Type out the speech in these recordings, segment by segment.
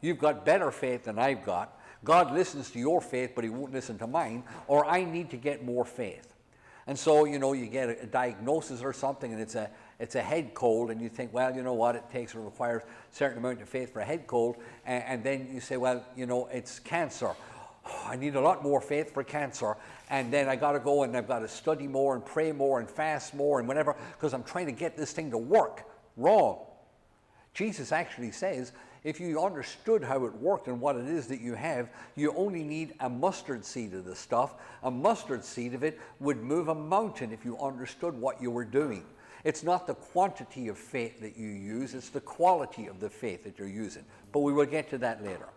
You've got better faith than I've got. God listens to your faith, but he won't listen to mine, or I need to get more faith. And so, you get a diagnosis or something, and it's a head cold, and you think, well, you know what, it requires a certain amount of faith for a head cold, and then you say, well, it's cancer. Oh, I need a lot more faith for cancer, and then I got to go and I've got to study more and pray more and fast more and whatever, because I'm trying to get this thing to work. Wrong. Jesus actually says, if you understood how it worked and what it is that you have, you only need a mustard seed of the stuff. A mustard seed of it would move a mountain if you understood what you were doing. It's not the quantity of faith that you use, it's the quality of the faith that you're using. But we will get to that later.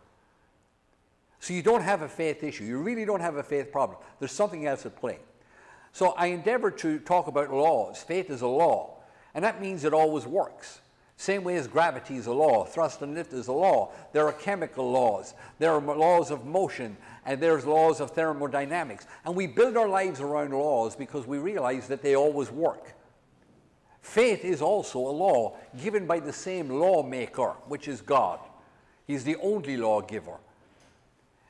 So you don't have a faith issue. You really don't have a faith problem. There's something else at play. So I endeavor to talk about laws. Faith is a law, and that means it always works. Same way as gravity is a law, thrust and lift is a law. There are chemical laws, there are laws of motion, and there's laws of thermodynamics. And we build our lives around laws because we realize that they always work. Faith is also a law given by the same lawmaker, which is God. He's the only lawgiver.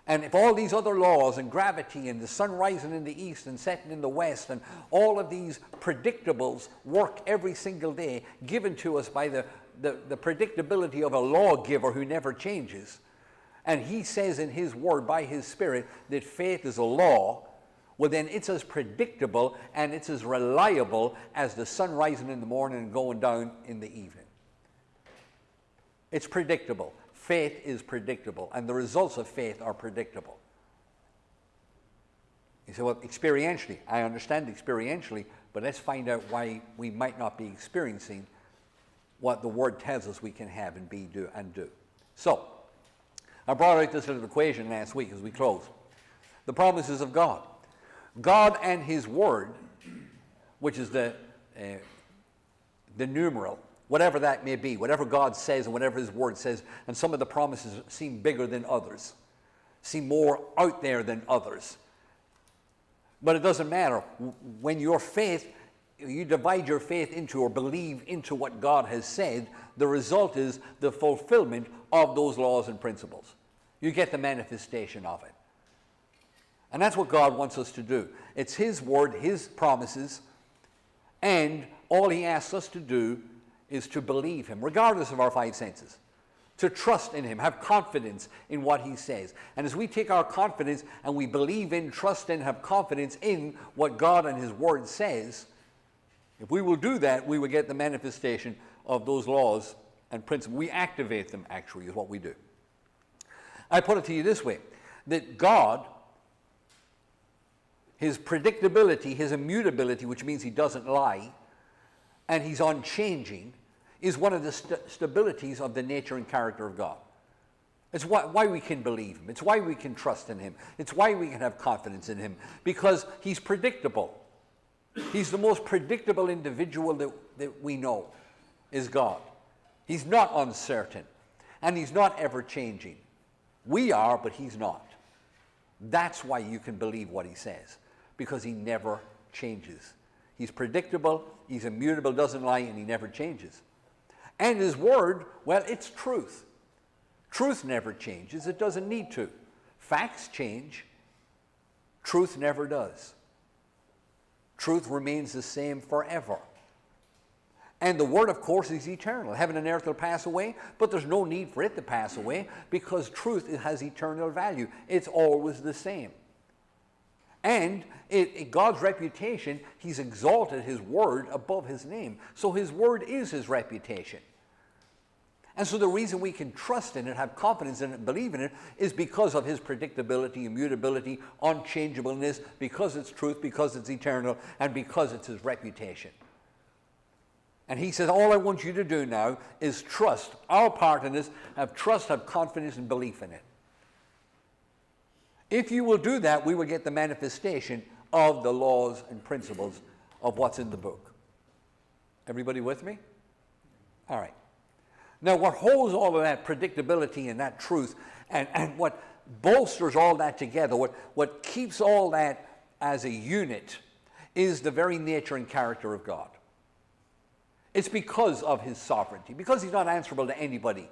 And if all these other laws, and gravity, and the sun rising in the east and setting in the west, and all of these predictables work every single day, given to us by the predictability of a lawgiver who never changes, and he says in his word, by his Spirit, that faith is a law, well then it's as predictable and it's as reliable as the sun rising in the morning and going down in the evening. It's predictable. Faith is predictable, and the results of faith are predictable. You say, well, experientially, I understand experientially, but let's find out why we might not be experiencing what the Word tells us we can have and be, do. So, I brought out this little equation last week as we close. The promises of God. God and His Word, which is the numeral, whatever that may be, whatever God says and whatever His Word says, and some of the promises seem bigger than others, seem more out there than others. But it doesn't matter. When your faith, you divide your faith into or believe into what God has said, the result is the fulfillment of those laws and principles. You get the manifestation of it. And that's what God wants us to do. It's His Word, His promises, and all He asks us to do is to believe Him, regardless of our five senses. To trust in Him, have confidence in what He says. And as we take our confidence and we believe in, trust in, have confidence in what God and His Word says, if we will do that, we will get the manifestation of those laws and principles. We activate them, actually, is what we do. I put it to you this way, that God, His predictability, His immutability, which means He doesn't lie, and He's unchanging, is one of the stabilities of the nature and character of God. It's why we can believe Him. It's why we can trust in Him. It's why we can have confidence in Him, because He's predictable. He's the most predictable individual that we know, is God. He's not uncertain, and He's not ever changing. We are, but He's not. That's why you can believe what He says, because He never changes. He's predictable, He's immutable, doesn't lie, and He never changes. And His Word, well, it's truth. Truth never changes. It doesn't need to. Facts change. Truth never does. Truth remains the same forever. And the Word, of course, is eternal. Heaven and earth will pass away, but there's no need for it to pass away because truth has eternal value. It's always the same. And God's reputation, He's exalted His Word above His name. So His Word is His reputation. And so the reason we can trust in it, have confidence in it, believe in it, is because of His predictability, immutability, unchangeableness, because it's truth, because it's eternal, and because it's His reputation. And He says, all I want you to do now is trust. Our part in this, have trust, have confidence, and belief in it. If you will do that, we will get the manifestation of the laws and principles of what's in the book. Everybody with me? All right. Now, what holds all of that predictability and that truth, and what bolsters all that together, what keeps all that as a unit, is the very nature and character of God. It's because of His sovereignty, because He's not answerable to anybody.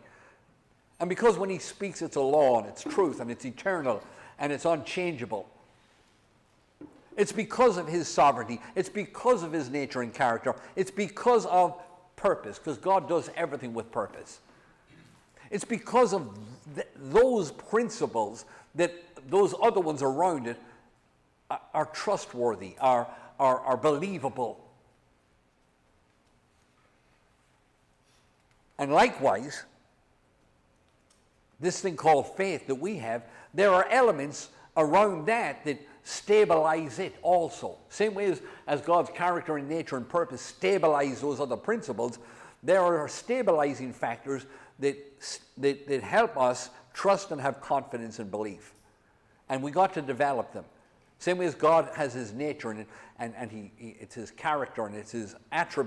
And because when he speaks, it's a law and it's truth and it's eternal and it's unchangeable. It's because of his sovereignty. It's because of his nature and character. It's because of purpose, because God does everything with purpose. It's because of those principles that those other ones around it are trustworthy, are believable. And likewise, this thing called faith that we have, there are elements around that that stabilize it also. Same way as God's character and nature and purpose stabilize those other principles, there are stabilizing factors that help us trust and have confidence and belief. And we got to develop them. Same way as God has his nature and it's his character and it's his attributes.